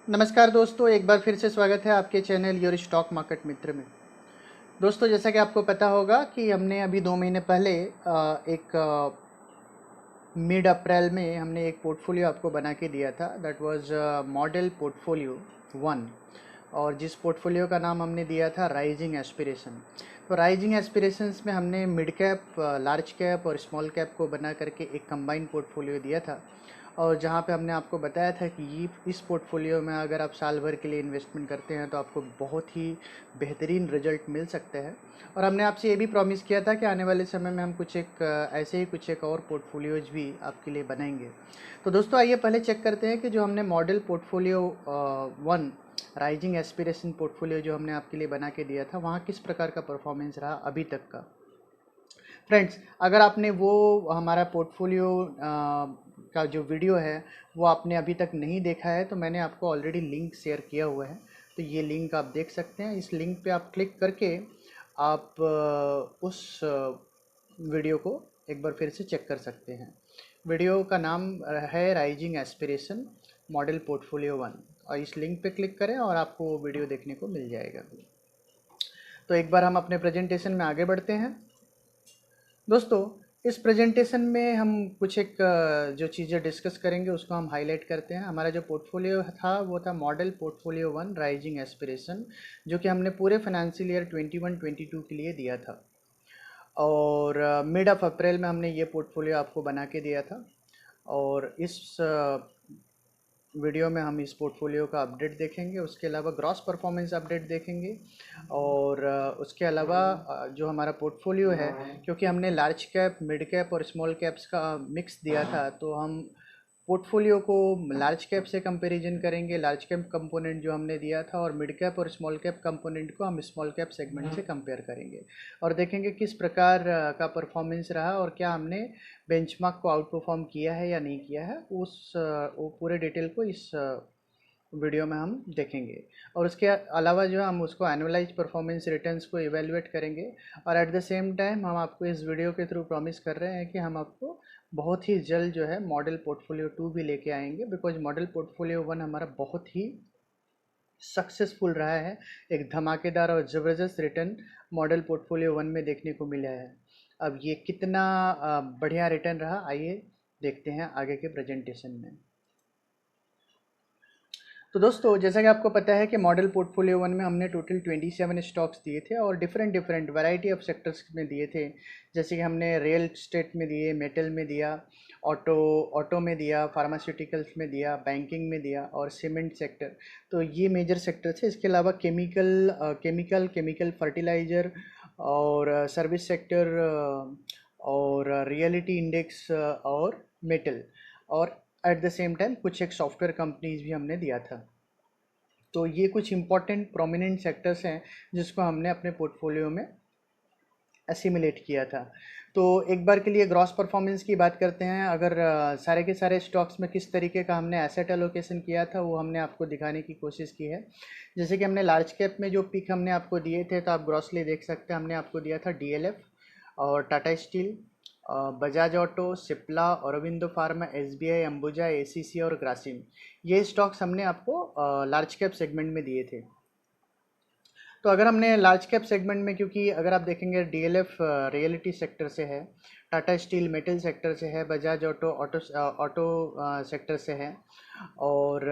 नमस्कार दोस्तों, एक बार फिर से स्वागत है आपके चैनल योर स्टॉक मार्केट मित्र में। दोस्तों, जैसा कि आपको पता होगा कि हमने अभी 2 महीने पहले एक मिड अप्रैल में हमने एक पोर्टफोलियो आपको बना के दिया था। That was model portfolio 1। और जिस पोर्टफोलियो का नाम हमने दिया था राइजिंग एस्पिरेशन। तो राइजिंग एस्पिरेशंस में हमने मिड कैप, लार्ज कैप और स्मॉल कैप को बना करके एक कंबाइंड पोर्टफोलियो दिया था। और जहाँ पे हमने आपको बताया था कि ये इस पोर्टफोलियो में अगर आप साल भर के लिए इन्वेस्टमेंट करते हैं तो आपको बहुत ही बेहतरीन रिजल्ट मिल सकते हैं। और हमने आपसे ये भी प्रॉमिस किया था कि आने वाले समय में हम कुछ एक ऐसे ही कुछ एक और पोर्टफोलियोज भी आपके लिए बनाएंगे। तो दोस्तों, आइए पहले चेक करते हैं कि जो हमने model portfolio 1 rising aspiration portfolio जो हमने आपके लिए बना के दिया था, वहाँ किस प्रकार का परफॉर्मेंस रहा अभी तक का। फ्रेंड्स, अगर आपने वो हमारा पोर्टफोलियो का जो वीडियो है वो आपने अभी तक नहीं देखा है तो मैंने आपको ऑलरेडी लिंक शेयर किया हुआ है। तो ये लिंक आप देख सकते हैं। इस लिंक पे आप क्लिक करके आप उस वीडियो को एक बार फिर से चेक कर सकते हैं। वीडियो का नाम है राइजिंग एस्पिरेशन मॉडल पोर्टफोलियो 1। और इस लिंक पे क्लिक करें और आपको वो वीडियो देखने को मिल जाएगा। तो एक बार हम अपने प्रेजेंटेशन में आगे बढ़ते हैं। दोस्तों, इस प्रेजेंटेशन में हम कुछ एक जो चीज़ें डिस्कस करेंगे उसको हम हाईलाइट करते हैं। हमारा जो पोर्टफोलियो था वो था मॉडल पोर्टफोलियो 1 राइजिंग एस्पिरेशन, जो कि हमने पूरे फाइनेंशियल ईयर 21-22 के लिए दिया था। और मिड ऑफ अप्रैल में हमने ये पोर्टफोलियो आपको बना के दिया था। और इस वीडियो में हम इस पोर्टफोलियो का अपडेट देखेंगे, उसके अलावा ग्रॉस परफॉर्मेंस अपडेट देखेंगे। और उसके अलावा जो हमारा पोर्टफोलियो है, क्योंकि हमने लार्ज कैप, मिड कैप और स्मॉल कैप्स का मिक्स दिया था, तो हम पोर्टफोलियो को लार्ज कैप से कंपैरिजन करेंगे, लार्ज कैप कंपोनेंट जो हमने दिया था, और मिड कैप और स्मॉल कैप कंपोनेंट को हम स्मॉल कैप सेगमेंट से कंपेयर करेंगे। और देखेंगे किस प्रकार का परफॉर्मेंस रहा और क्या हमने बेंचमार्क को आउट परफॉर्म किया है या नहीं किया है। वो पूरे डिटेल को इस वीडियो में हम देखेंगे। और उसके अलावा जो है हम उसको एनुअलाइज परफॉर्मेंस रिटर्न्स को इवेलुएट करेंगे। और एट द सेम टाइम हम आपको इस वीडियो के थ्रू प्रॉमिस कर रहे हैं कि हम आपको बहुत ही जल्द जो है मॉडल पोर्टफोलियो 2 भी लेके आएंगे, बिकॉज मॉडल पोर्टफोलियो 1 हमारा बहुत ही सक्सेसफुल रहा है। एक धमाकेदार और ज़बरदस्त रिटर्न मॉडल पोर्टफोलियो 1 में देखने को मिला है। अब ये कितना बढ़िया रिटर्न रहा, आइए देखते हैं आगे के प्रेजेंटेशन में। तो दोस्तों, जैसा कि आपको पता है कि मॉडल पोर्टफोलियो 1 में हमने टोटल 27 स्टॉक्स दिए थे और different different variety of sectors में दिए थे। जैसे कि हमने रियल एस्टेट में दिए, मेटल में दिया, ऑटो में दिया, फार्मास्यूटिकल्स में दिया, बैंकिंग में दिया और सीमेंट सेक्टर। तो ये मेजर सेक्टर थे। इसके अलावा केमिकल फर्टिलाइज़र और सर्विस सेक्टर और रियलिटी इंडेक्स और मेटल, और एट द सेम टाइम कुछ एक सॉफ्टवेयर कंपनीज भी हमने दिया था। तो ये कुछ इंपॉर्टेंट प्रोमिनेंट सेक्टर्स हैं जिसको हमने अपने पोर्टफोलियो में एसिमुलेट किया था। तो एक बार के लिए ग्रॉस परफॉर्मेंस की बात करते हैं। अगर सारे के सारे स्टॉक्स में किस तरीके का हमने एसेट एलोकेशन किया था वो हमने आपको दिखाने की कोशिश की है। जैसे कि हमने लार्ज कैप में जो पिक हमने आपको दिए थे तो आप ग्रॉसली देख सकते हैं। हमने आपको दिया था डीएलएफ और Tata steel, Bajaj auto, Cipla, Aurobindo pharma, SBI, Ambuja, ACC और ग्रासिम। ये स्टॉक्स हमने आपको लार्ज कैप सेगमेंट में दिए थे। तो अगर हमने लार्ज कैप सेगमेंट में, क्योंकि अगर आप देखेंगे डीएलएफ रियलिटी सेक्टर से है, टाटा स्टील मेटल सेक्टर से है, बजाज ऑटो ऑटो सेक्टर से है, और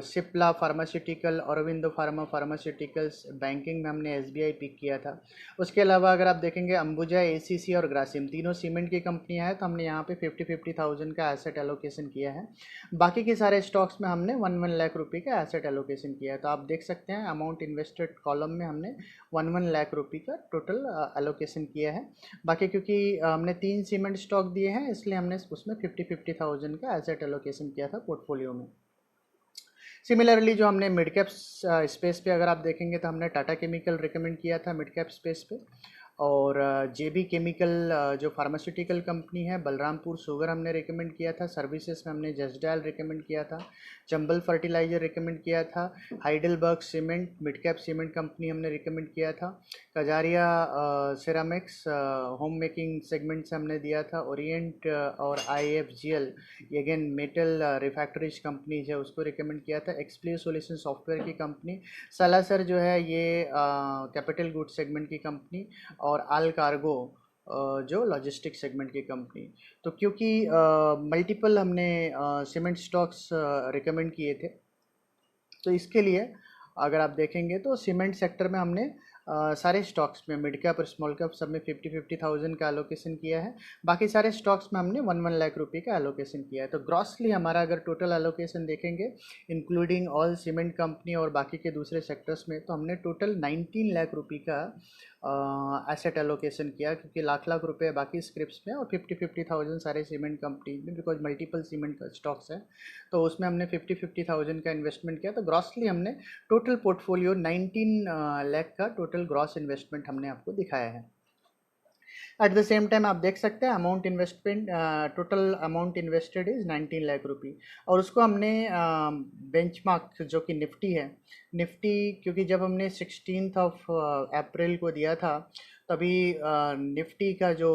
Cipla pharmaceutical, Aurobindo pharma pharmaceuticals, banking में हमने एसबीआई पिक किया था। उसके अलावा अगर आप देखेंगे अंबुजा, एसीसी और ग्रासिम तीनों सीमेंट की कंपनियां हैं, तो हमने यहाँ पे 50,000 का एसेट एलोकेशन किया है। बाकी के सारे स्टॉक्स में हमने 1 लाख रुपये का एसेट एलोकेशन किया है। तो आप देख सकते हैं अमाउंट इन्वेस्टेड कॉलम में हमने 1 लाख रुपये का टोटल एलोकेशन किया है। बाकी क्योंकि हमने 3 सीमेंट स्टॉक दिए हैं इसलिए हमने उसमें 50,000 का एसेट एलोकेशन किया था पोर्टफोलियो में। सिमिलरली जो हमने मिड कैप स्पेस पे अगर आप देखेंगे तो हमने टाटा केमिकल रिकमेंड किया था मिड कैप स्पेस पे, और जेबी केमिकल जो फार्मास्यूटिकल कंपनी है, बलरामपुर शुगर हमने रिकमेंड किया था, सर्विसेज में हमने जसडैल रिकमेंड किया था, चंबल फर्टिलाइजर रिकमेंड किया था, Heidelberg cement mid cap cement company हमने रिकमेंड किया था, Kajaria ceramics home making segment से हमने दिया था, ओरिएंट और IFGL ये अगेन मेटल रिफैक्टरीज कंपनीज है उसको रिकमेंड किया था, एक्सप्लियो सॉल्यूशन सॉफ्टवेयर की कंपनी, सलासर जो है ये कैपिटल गुड सेगमेंट की कंपनी, और आल कार्गो जो लॉजिस्टिक सेगमेंट की कंपनी। तो क्योंकि मल्टीपल हमने सीमेंट स्टॉक्स रिकमेंड किए थे, तो इसके लिए अगर आप देखेंगे तो सीमेंट सेक्टर में हमने सारे स्टॉक्स में मिड कैप और स्मॉल कैप सब में 50,000 का एलोकेशन किया है। बाकी सारे स्टॉक्स में हमने 1 लाख रुपये का एलोकेशन किया है। तो ग्रॉसली हमारा अगर टोटल एलोकेशन देखेंगे इंक्लूडिंग ऑल सीमेंट कंपनी और बाकी के दूसरे सेक्टर्स में, तो हमने टोटल 19 लाख रुपये का एसेट एलोकेशन किया, क्योंकि लाख लाख रुपए बाकी स्क्रिप्ट्स में और 50,000 सारे सीमेंट कंपनी में, बिकॉज मल्टीपल सीमेंट स्टॉक्स हैं, तो उसमें हमने 50,000 का इन्वेस्टमेंट किया। तो ग्रॉसली हमने टोटल पोर्टफोलियो 19 लाख का टोटल ग्रॉस इन्वेस्टमेंट हमने आपको दिखाया है। एट द सेम टाइम आप देख सकते हैं amount investment, total amount invested is 19 lakh rupee, और उसको हमने बेंचमार्क जो कि निफ्टी है, निफ्टी क्योंकि जब हमने 16 अप्रैल को दिया था तभी निफ्टी का जो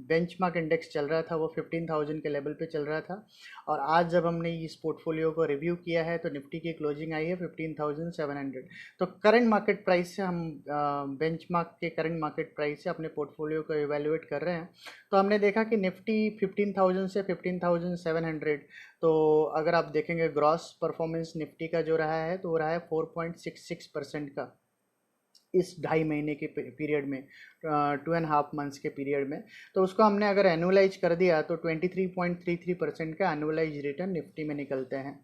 बेंचमार्क इंडेक्स चल रहा था वो 15,000 के लेवल पे चल रहा था, और आज जब हमने इस पोर्टफोलियो को रिव्यू किया है तो निफ्टी की क्लोजिंग आई है 15,700। तो करंट मार्केट प्राइस से हम बेंचमार्क के करंट मार्केट प्राइस से अपने पोर्टफोलियो को इवेल्युएट कर रहे हैं, तो हमने देखा कि निफ्टी 15,000 से 15,700, तो अगर आप देखेंगे ग्रॉस परफॉर्मेंस निफ्टी का जो रहा है तो वो रहा है 4.66% का इस 2.5 महीने के पीरियड में, 2.5 मंथ्स के पीरियड में। तो उसको हमने अगर एनुअलाइज कर दिया तो 23.33% का एनुअलाइज रिटर्न निफ्टी में निकलते हैं।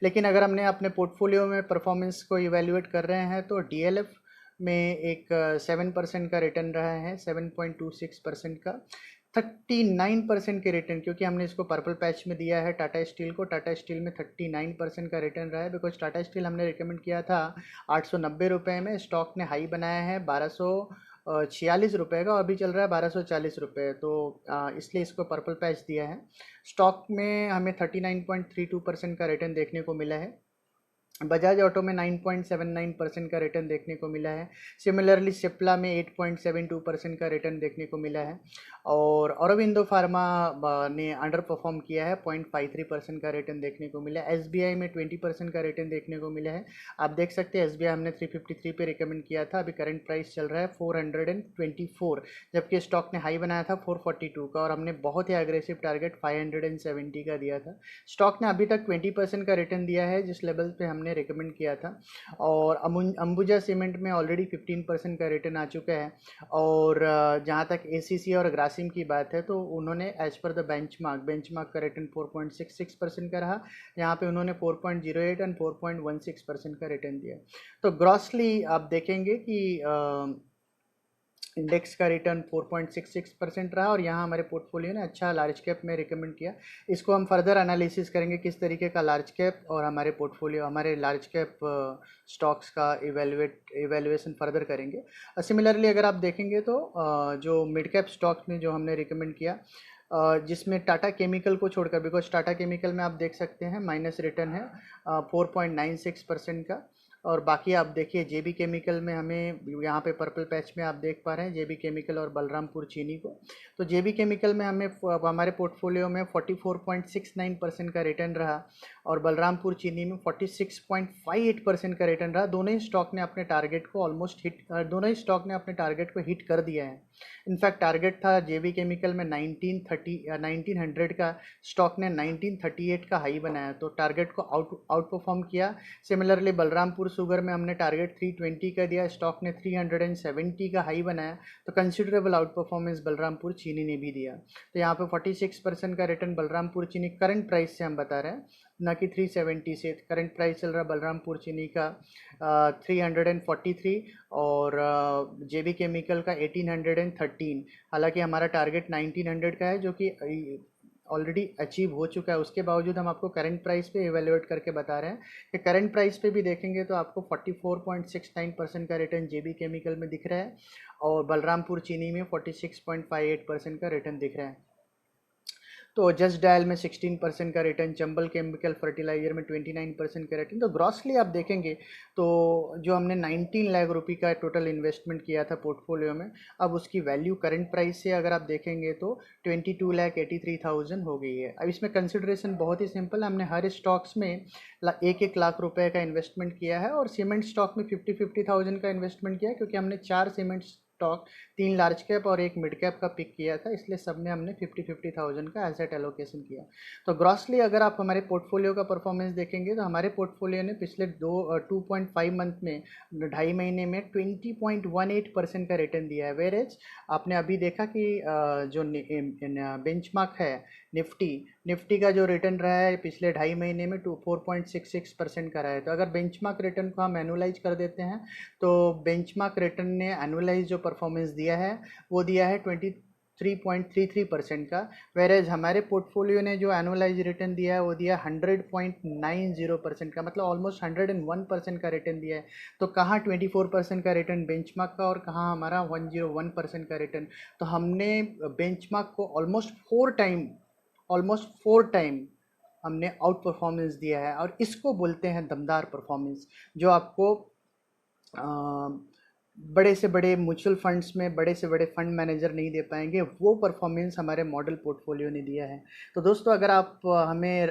लेकिन अगर हमने अपने पोर्टफोलियो में परफॉर्मेंस को इवेल्युएट कर रहे हैं तो DLF में एक 7% का रिटर्न रहा है, 7.26% का, 39% के रिटर्न, क्योंकि हमने इसको पर्पल पैच में दिया है टाटा स्टील को, टाटा स्टील में 39% का रिटर्न रहा है, बिकॉज टाटा स्टील हमने रिकमेंड किया था 890 रुपये में, स्टॉक ने हाई बनाया है 1246 रुपये का, और अभी चल रहा है 1240 रुपये, तो इसलिए इसको पर्पल पैच दिया है। स्टॉक में हमें 39.32% का रिटर्न देखने को मिला है, बजाज ऑटो में 9.79% का रिटर्न देखने को मिला है, सिमिलरली सिप्ला में 8.72% का रिटर्न देखने को मिला है, और औरबिंदो फार्मा ने अंडर परफॉर्म किया है, 0.53% का रिटर्न देखने को मिला है। SBI में 20% का रिटर्न देखने को मिला है। आप देख सकते हैं SBI हमने 353 पे रिकमेंड किया था, अभी करंट प्राइस चल रहा है 424, जबकि स्टॉक ने हाई बनाया था 442 का, और हमने बहुत ही एग्रेसिव टारगेट 570 का दिया था। स्टॉक ने अभी तक 20% का रिटर्न दिया है जिस लेवल पे हमने रिकमेंड किया था, और अंबुजा सीमेंट में ऑलरेडी 15% का रिटर्न आ चुका है, और जहाँ तक ACC और ग्रासिम की बात है तो उन्होंने एज पर द बेंचमार्क का रिटर्न 4.66% का रहा, यहाँ पे उन्होंने 4.08 एंड 4.16% का रिटर्न दिया। तो ग्रॉसली आप देखेंगे कि इंडेक्स का रिटर्न 4.66% रहा, और यहाँ हमारे पोर्टफोलियो ने अच्छा लार्ज कैप में रिकमेंड किया। इसको हम फर्दर एनालिसिस करेंगे किस तरीके का लार्ज कैप और हमारे पोर्टफोलियो हमारे लार्ज कैप स्टॉक्स का इवेल्युएशन फर्दर करेंगे। सिमिलरली अगर आप देखेंगे तो जो मिड कैप स्टॉक्स में जो हमने रिकमेंड किया, जिसमें टाटा केमिकल को छोड़कर, बिकॉज टाटा केमिकल में आप देख सकते हैं माइनस रिटर्न है 4.96% का, और बाकी आप देखिए JB केमिकल में हमें यहाँ पे पर्पल पैच में आप देख पा रहे हैं JB केमिकल और बलरामपुर चीनी को। तो JB केमिकल में हमें हमारे पोर्टफोलियो में 44.69% का रिटर्न रहा, और बलरामपुर चीनी में 46.58% का रिटर्न रहा। दोनों ही स्टॉक ने अपने टारगेट को दोनों ही स्टॉक ने अपने टारगेट को हिट कर दिया है। इनफैक्ट टारगेट था JB केमिकल में 1900 का, स्टॉक ने 1938 का हाई बनाया, तो टारगेट को आउट परफॉर्म किया। सिमिलरली बलरामपुर शुगर में हमने टारगेट 320 का दिया, स्टॉक ने 370 का हाई बनाया, तो कंसिडरेबल आउट परफॉर्मेंस बलरामपुर चीनी ने भी दिया। तो यहाँ पे 46% का रिटर्न बलरामपुर चीनी करंट प्राइस से हम बता रहे हैं, ना कि 370 से। करंट प्राइस चल रहा है बलरामपुर चीनी का 343, और JB केमिकल का 1813। हालांकि हमारा टारगेट 1900 का है, जो कि ऑलरेडी अचीव हो चुका है, उसके बावजूद हम आपको करंट प्राइस पे इवेल्युएट करके बता रहे हैं कि करंट प्राइस पे भी देखेंगे तो आपको 44.69% का रिटर्न जेबी केमिकल में दिख रहा है और बलरामपुर चीनी में 46.58% का रिटर्न दिख रहा है। तो जस्ट डायल में 16% का रिटर्न, चंबल केमिकल फर्टिलाइजर में 29% का रिटर्न। तो ग्रॉसली आप देखेंगे तो जो हमने 19 लाख रुपए का टोटल इन्वेस्टमेंट किया था पोर्टफोलियो में, अब उसकी वैल्यू करंट प्राइस से अगर आप देखेंगे तो 22,83,000 हो गई है। अब इसमें कंसिडरेशन बहुत ही सिंपल है, हमने हर स्टॉक्स में 1-1 लाख रुपए का इन्वेस्टमेंट किया है और सीमेंट स्टॉक में 50,000 का इन्वेस्टमेंट किया है, क्योंकि हमने 4 सीमेंट स्टॉक, 3 लार्ज कैप और 1 मिड कैप का पिक किया था, इसलिए सब में हमने 50,000 का एसेट एलोकेशन किया। तो ग्रॉसली अगर आप हमारे पोर्टफोलियो का परफॉर्मेंस देखेंगे तो हमारे पोर्टफोलियो ने पिछले 2.5 मंथ में, 2.5 महीने में 20.18% का रिटर्न दिया है। वेरेज आपने अभी देखा कि जो बेंचमार्क है निफ्टी का जो रिटर्न रहा है पिछले 2.5 महीने में 4.66% का रहा है। तो अगर बेंचमार्क रिटर्न को हम एनुलाइज कर देते हैं तो बेंचमार्क रिटर्न ने एनुलाइज जो परफॉर्मेंस दिया है वो दिया है 23.33% का, वेरेज हमारे पोर्टफोलियो ने जो एनुअलाइज रिटर्न दिया है वो दिया 100.90% का, मतलब ऑलमोस्ट 101% का रिटर्न दिया है। तो कहाँ 24% का रिटर्न बेंचमार्क का और कहाँ हमारा 101% का रिटर्न। तो हमने बेंचमार्क को ऑलमोस्ट फोर टाइम हमने आउट परफॉर्मेंस दिया है, और इसको बोलते हैं दमदार परफॉर्मेंस, जो आपको बड़े से बड़े म्यूचुअल फंड्स में बड़े से बड़े फंड मैनेजर नहीं दे पाएंगे। वो परफॉर्मेंस हमारे मॉडल पोर्टफोलियो ने दिया है। तो दोस्तों, अगर आप हमें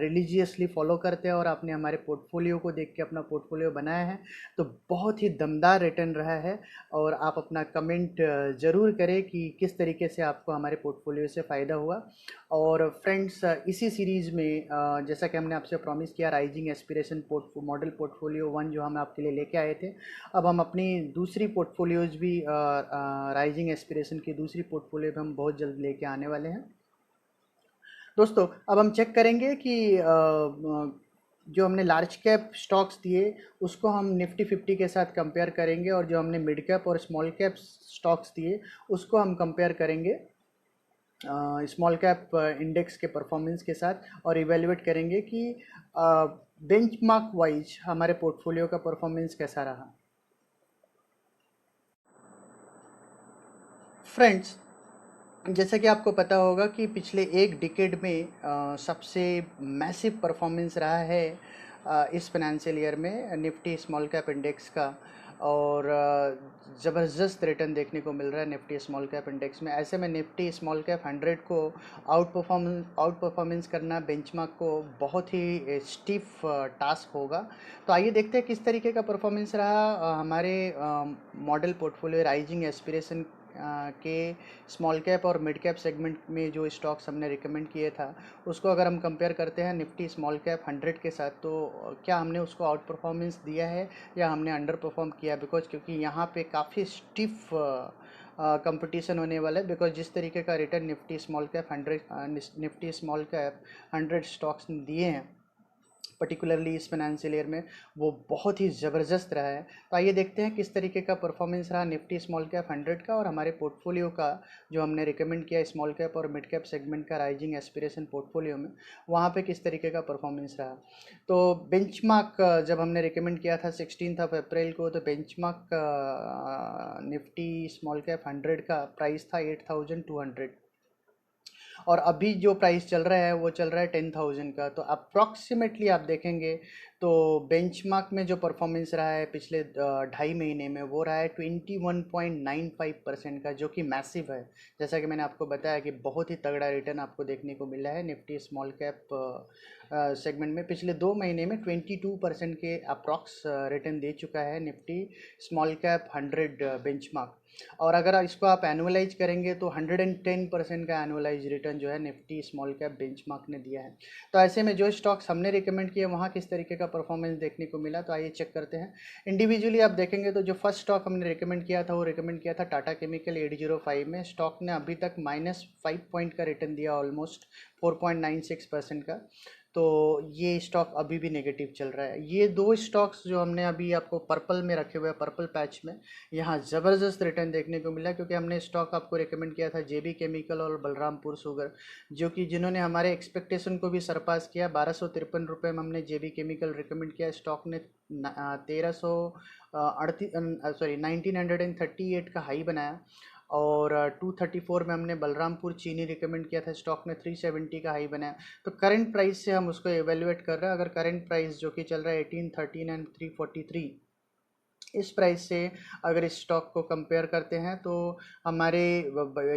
रिलीजियसली फॉलो करते हैं और आपने हमारे पोर्टफोलियो को देख के अपना पोर्टफोलियो बनाया है तो बहुत ही दमदार रिटर्न रहा है। और आप अपना कमेंट ज़रूर करें कि किस तरीके से आपको हमारे पोर्टफोलियो से फ़ायदा हुआ। और फ्रेंड्स, इसी सीरीज़ में जैसा कि हमने आपसे प्रॉमिस किया, राइजिंग एस्पिरेशन मॉडल पोर्टफोलियो 1 जो हम आपके लिए लेके आए थे, अब हम अपनी दूसरी पोर्टफोलियोज़ भी राइजिंग एस्पिरेशन की दूसरी पोर्टफोलियो भी हम बहुत जल्द लेके आने वाले हैं। दोस्तों, अब हम चेक करेंगे कि जो हमने लार्ज कैप स्टॉक्स दिए उसको हम निफ्टी 50 के साथ कंपेयर करेंगे, और जो हमने मिड कैप और स्मॉल कैप स्टॉक्स दिए उसको हम कंपेयर करेंगे स्मॉल कैप इंडेक्स के परफॉर्मेंस के साथ, और इवेल्युएट करेंगे कि बेंचमार्क वाइज हमारे पोर्टफोलियो का परफॉर्मेंस कैसा रहा। फ्रेंड्स, जैसा कि आपको पता होगा कि पिछले एक डिकेड में सबसे मैसिव परफॉर्मेंस रहा है इस फाइनेंशियल ईयर में निफ्टी स्मॉल कैप इंडेक्स का, और ज़बरदस्त रिटर्न देखने को मिल रहा है निफ्टी स्मॉल कैप इंडेक्स में। ऐसे में निफ्टी स्मॉल कैप 100 को आउट परफॉर्मेंस करना बेंचमार्क को बहुत ही स्टीफ टास्क होगा। तो आइए देखते हैं किस तरीके का परफॉर्मेंस रहा हमारे मॉडल पोर्टफोलियो राइजिंग एस्पिरेशन के स्मॉल कैप और मिड कैप सेगमेंट में जो स्टॉक्स हमने रिकमेंड किए था उसको अगर हम कंपेयर करते हैं निफ्टी स्मॉल कैप 100 के साथ, तो क्या हमने उसको आउट परफॉर्मेंस दिया है या हमने अंडर परफॉर्म किया। बिकॉज क्योंकि यहाँ पे काफ़ी स्टिफ कंपटीशन होने वाला है, बिकॉज जिस तरीके का return Nifty small cap 100 stocks ने दिए हैं पर्टिकुलरली इस फाइनेंशियल ईयर में, वो बहुत ही ज़बरदस्त रहा है। तो आइए देखते हैं किस तरीके का परफॉर्मेंस रहा निफ्टी स्मॉल कैप 100 का और हमारे पोर्टफोलियो का जो हमने रिकमेंड किया स्मॉल कैप और मिड कैप सेगमेंट का राइजिंग एस्पिरेशन पोर्टफोलियो में, वहाँ पे किस तरीके का परफॉर्मेंस रहा। तो बेंचमार्क जब हमने रिकमेंड किया था 16 अप्रैल को, तो बेंचमार्क निफ्टी स्मॉल कैप 100 का प्राइस था 8,200, और अभी जो प्राइस चल रहा है वो चल रहा है 10,000 का। तो अप्रॉक्सीमेटली आप देखेंगे तो बेंचमार्क में जो परफॉर्मेंस रहा है पिछले 2.5 महीने में वो रहा है 21.95% का, जो कि मैसिव है। जैसा कि मैंने आपको बताया कि बहुत ही तगड़ा रिटर्न आपको देखने को मिला है निफ्टी स्मॉल कैप सेगमेंट में। पिछले 2 महीने में 22% के अप्रॉक्स रिटर्न दे चुका है निफ्टी स्मॉल कैप 100 बेंचमार्क। और अगर इसको आप एनुअलाइज करेंगे तो 110% का एनुअलाइज रिटर्न जो है निफ्टी स्मॉल कैप बेंचमार्क ने दिया है। तो ऐसे में जो स्टॉक्स हमने रिकमेंड किए वहाँ किस तरीके का परफॉर्मेंस देखने को मिला, तो आइए चेक करते हैं। इंडिविजुअली आप देखेंगे तो जो फर्स्ट स्टॉक हमने रिकमेंड किया था वो रिकमेंड किया था टाटा केमिकल 805 में। स्टॉक ने अभी तक -5 पॉइंट का रिटर्न दिया, ऑलमोस्ट 4.96% का। तो ये स्टॉक अभी भी नेगेटिव चल रहा है। ये दो स्टॉक्स जो हमने अभी आपको पर्पल में रखे हुए हैं, पर्पल पैच में, यहाँ ज़बरदस्त रिटर्न देखने को मिला, क्योंकि हमने स्टॉक आपको रिकमेंड किया था जेबी केमिकल और बलरामपुर शुगर, जो कि जिन्होंने हमारे एक्सपेक्टेशन को भी सरपास किया। 1253 रुपये में हमने जेबी केमिकल रिकमेंड किया, स्टॉक ने 1938 का हाई बनाया। और 234 में हमने बलरामपुर चीनी रिकमेंड किया था, स्टॉक ने 370 का हाई बनाया। तो करंट प्राइस से हम उसको एवेल्युएट कर रहे हैं। अगर करंट प्राइस जो कि चल रहा है 1813 एंड 343, इस प्राइस से अगर इस स्टॉक को कंपेयर करते हैं तो हमारे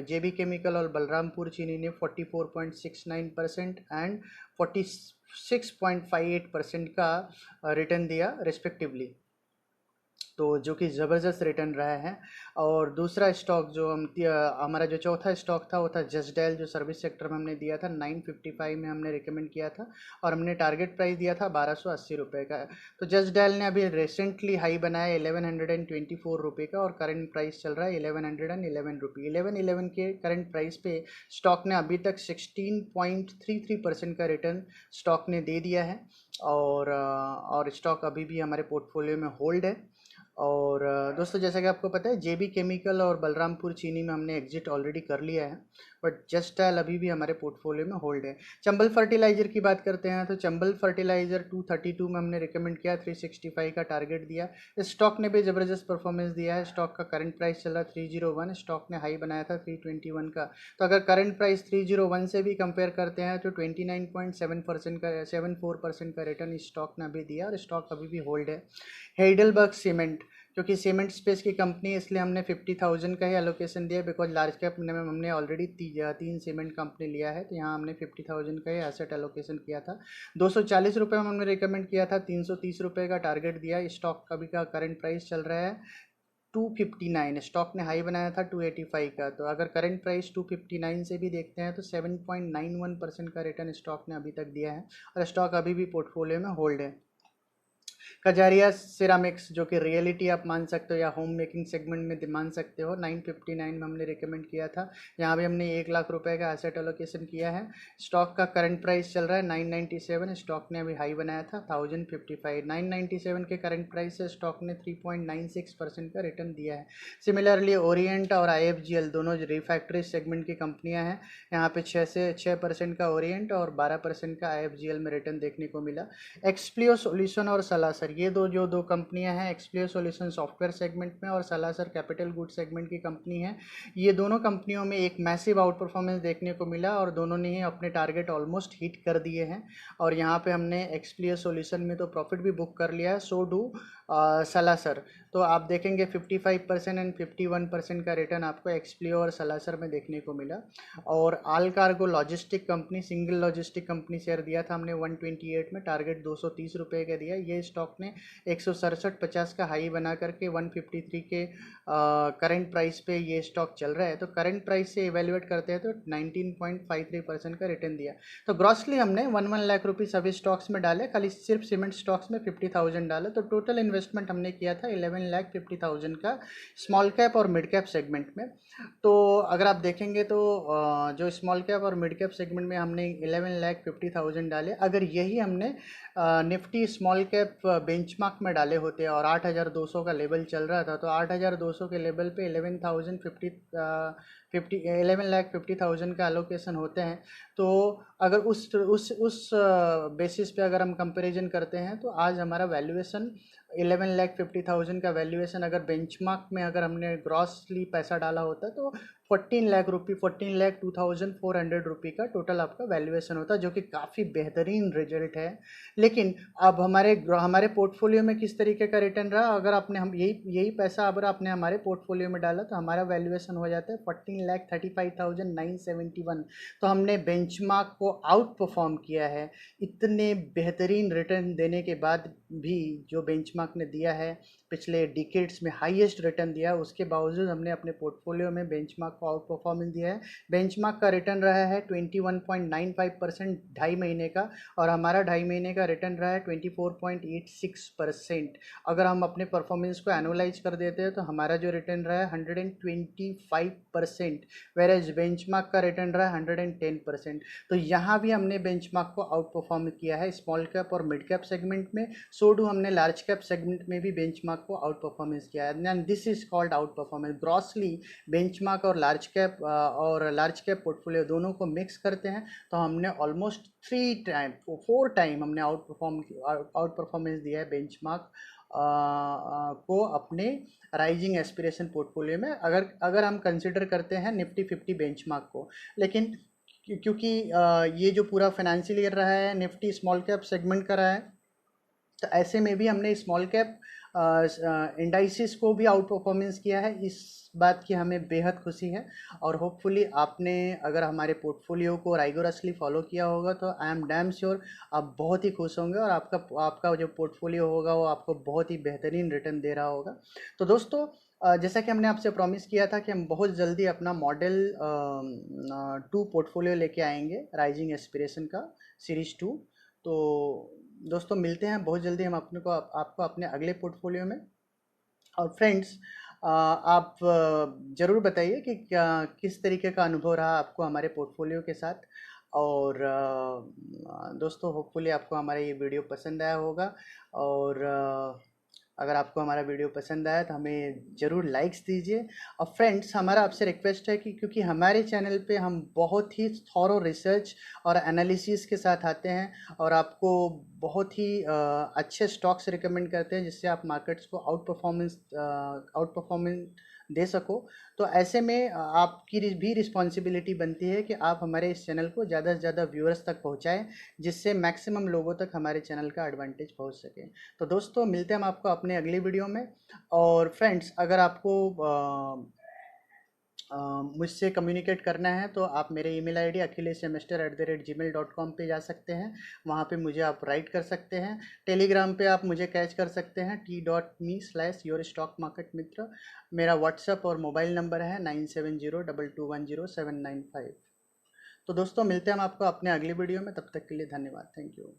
जेबी केमिकल और बलरामपुर चीनी ने 44.69% एंड 46.58% का रिटर्न दिया रिस्पेक्टिवली, तो जो कि ज़बरदस्त रिटर्न रहा है। और दूसरा स्टॉक जो हमारा जो चौथा स्टॉक था वो था जस्ट डायल, जो सर्विस सेक्टर में हमने दिया था 955 में हमने रिकमेंड किया था, और हमने टारगेट प्राइस दिया था 1280 रुपये का। तो जस्ट डायल ने अभी रिसेंटली हाई बनाया 1124 रुपये का, और करंट प्राइस चल रहा है 1111 रुपये। 1111 के करंट प्राइस पे स्टॉक ने अभी तक 16.33% का रिटर्न स्टॉक ने दे दिया है। और स्टॉक अभी भी हमारे पोर्टफोलियो में होल्ड है। और दोस्तों, जैसा कि आपको पता है जेबी केमिकल और बलरामपुर चीनी में हमने एग्जिट ऑलरेडी कर लिया है, बट जस्ट डायल अभी भी हमारे पोर्टफोलियो में होल्ड है। चंबल फर्टिलाइजर की बात करते हैं तो चंबल फर्टिलाइजर 232 में हमने रिकमेंड किया, 365 का टारगेट दिया। इस स्टॉक ने भी ज़बरदस्त परफॉर्मेंस दिया है। स्टॉक का करंट प्राइस चल रहा है 301, स्टॉक ने हाई बनाया था 321 का। तो अगर करंट प्राइस 301 से भी कंपेयर करते हैं तो 29.74% का रिटर्न इस स्टॉक ने अभी दिया, और स्टॉक अभी भी होल्ड है। हेडलबर्ग सीमेंट, क्योंकि सीमेंट स्पेस की कंपनी, इसलिए हमने 50,000 का ही एलोकेशन दिया, बिकॉज लार्ज कैप में हमने ऑलरेडी 3 सीमेंट कंपनी लिया है, तो यहाँ हमने 50,000 का ही एसेट एलोकेशन किया था। 240 रुपये में हमने रिकमेंड किया था, 330 रुपये का टारगेट दिया। स्टॉक का भी का करंट प्राइस चल रहा है 259, स्टॉक ने हाई बनाया था 285 का। तो अगर करंट प्राइस 259 से भी देखते हैं तो 7.91% का रिटर्न स्टॉक ने अभी तक दिया है, और स्टॉक अभी भी पोर्टफोलियो में होल्ड है। कजारिया सिरामिक्स, जो कि रियलिटी आप मान सकते हो या होम मेकिंग सेगमेंट में मान सकते हो, 959 में हमने रिकमेंड किया था। यहाँ भी हमने 1 लाख रुपए का एसेट एलोकेशन किया है। स्टॉक का करंट प्राइस चल रहा है 997, स्टॉक ने अभी हाई बनाया था 1055। 997 के करंट प्राइस से स्टॉक ने 3.96% का रिटर्न दिया है। सिमिलरली ओरिएंट और IFGL दोनों रिफैक्ट्री सेगमेंट की कंपनियाँ हैं। यहाँ पे 6% का ओरिएंट और 12% का IFGL में रिटर्न देखने को मिला। एक्सप्लियो सॉल्यूशन और सलासर, ये दो कंपनियां हैं। एक्सप्लियो सॉल्यूशन सॉफ्टवेयर सेगमेंट में और सलासर कैपिटल गुड सेगमेंट की कंपनी है। ये दोनों कंपनियों में एक मैसिव आउट परफॉर्मेंस देखने को मिला, और दोनों ने ही अपने टारगेट ऑलमोस्ट हिट कर दिए हैं। और यहाँ पे हमने एक्सप्लियो सॉल्यूशन में तो प्रॉफिट भी बुक कर लिया है, सो डू सलासर। तो आप देखेंगे 55% एंड 51% का रिटर्न आपको एक्सप्लियो और सलासर में देखने को मिला। और all cargo logistic company, single logistic company share दिया था हमने 128 में, टारगेट 230 रुपये का दिया। ये स्टॉक ने 167.50 का हाई बना करके 153 के करंट प्राइस पे ये स्टॉक चल रहा है। तो करंट प्राइस से इवेल्युएट करते हैं तो 19.53% का रिटर्न दिया। तो ग्रॉसली हमने 1 लाख रुपये सभी स्टॉक्स में डाले, खाली सिर्फ सीमेंट स्टॉक्स में 50,000 डाले। तो टोटल इन्वेस्टमेंट हमने किया था 11,50,000 का स्मॉल कैप और मिड कैप सेगमेंट में। तो अगर आप देखेंगे तो जो स्मॉल कैप और मिड कैप सेगमेंट में हमने 11,50,000 डाले। अगर यही हमने निफ्टी स्मॉल कैप बेंचमार्क में डाले होते और 8,200 का लेवल चल रहा था, तो 8,200 के लेवल पे 11,50,000 का एलोकेशन होते हैं। तो अगर उस बेसिस पे अगर हम कंपैरिजन करते हैं तो आज हमारा वैल्यूएशन 11,50,000 का वैल्यूएशन, अगर बेंचमार्क में अगर हमने ग्रॉसली पैसा डाला होता तो 14,02,400 रुपये का टोटल आपका वैल्यूएशन होता, जो कि काफ़ी बेहतरीन रिजल्ट है। लेकिन अब हमारे पोर्टफोलियो में किस तरीके का रिटर्न रहा, अगर आपने हम यही पैसा अगर आपने हमारे पोर्टफोलियो में डाला तो हमारा वैल्यूएशन हो जाता है 14,35,971। तो हमने बेंचमार्क को आउट परफॉर्म किया है। इतने बेहतरीन रिटर्न देने के बाद भी जो बेंचमार्क ने दिया है, पिछले डिकेड्स में हाईएस्ट रिटर्न दिया है, उसके बावजूद हमने अपने पोर्टफोलियो में बेंचमार्क को आउट परफॉर्मेंस दिया है। बेंचमार्क का रिटर्न रहा है 21.95% ढाई महीने का, और हमारा ढाई महीने का रिटर्न रहा है 24.86%। अगर हम अपने परफॉर्मेंस को एनुअलाइज कर देते हैं तो हमारा जो रिटर्न रहा है 125%, वेर एज बेंचमार्क का रिटर्न रहा है 110%। तो यहाँ भी हमने बेंचमार्क को आउट परफॉर्म किया है स्मॉल कैप और मिड कैप सेगमेंट में। सो डू हमने लार्ज कैप सेगमेंट में भी बेंचमार्क को आउट परफॉर्मेंस किया है, and this is called out performance. Grossly benchmark और लार्ज कैप पोर्टफोलियो दोनों को मिक्स करते हैं तो हमने ऑलमोस्ट 4 टाइम हमने आउट परफॉर्मेंस दिया है बेंचमार्क को अपने राइजिंग एस्पिरेशन पोर्टफोलियो में, अगर हम कंसिडर करते हैं निफ्टी 50 बेंचमार्क को। लेकिन क्योंकि ये जो पूरा फाइनेंशियल ईयर रहा है निफ्टी स्मॉल कैप सेगमेंट का रहा है, तो ऐसे में भी हमने स्मॉल कैप इंडाइसिस को भी आउट परफॉर्मेंस किया है। इस बात की हमें बेहद खुशी है, और होपफुली आपने अगर हमारे पोर्टफोलियो को राइगोरसली फॉलो किया होगा तो आई एम डैम श्योर आप बहुत ही खुश होंगे, और आपका जो पोर्टफोलियो होगा वो आपको बहुत ही बेहतरीन रिटर्न दे रहा होगा। तो दोस्तों, जैसा कि हमने आपसे प्रॉमिस किया था कि हम बहुत जल्दी अपना मॉडल 2 पोर्टफोलियो लेके आएंगे, राइजिंग एस्पिरेशन का सीरीज 2। तो दोस्तों मिलते हैं बहुत जल्दी हम आपको अपने अगले पोर्टफोलियो में। और फ्रेंड्स, आप ज़रूर बताइए कि किस तरीके का अनुभव रहा आपको हमारे पोर्टफोलियो के साथ। और दोस्तों होपफुली आपको हमारा ये वीडियो पसंद आया होगा, और अगर आपको हमारा वीडियो पसंद आया तो हमें ज़रूर लाइक्स दीजिए। और फ्रेंड्स, हमारा आपसे रिक्वेस्ट है कि क्योंकि हमारे चैनल पे हम बहुत ही थॉरो रिसर्च और एनालिसिस के साथ आते हैं और आपको बहुत ही अच्छे स्टॉक्स रिकमेंड करते हैं जिससे आप मार्केट्स को आउट परफॉर्मेंस दे सको, तो ऐसे में आपकी भी रिस्पॉन्सिबिलिटी बनती है कि आप हमारे इस चैनल को ज़्यादा से ज़्यादा व्यूअर्स तक पहुँचाएँ, जिससे मैक्सिमम लोगों तक हमारे चैनल का एडवांटेज पहुँच सके। तो दोस्तों मिलते हैं हम आपको अपने अगली वीडियो में। और फ्रेंड्स, अगर आपको मुझसे कम्युनिकेट करना है तो आप मेरे ईमेल आईडी akhilesemester@gmail.com पे जा सकते हैं, वहाँ पे मुझे आप राइट कर सकते हैं। टेलीग्राम पे आप मुझे कैच कर सकते हैं t.me/yourstockmarketmitra। मेरा व्हाट्सअप और मोबाइल नंबर है 9702210795। तो दोस्तों मिलते हैं हम आपको अपने अगली वीडियो में, तब तक के लिए धन्यवाद, थैंक यू।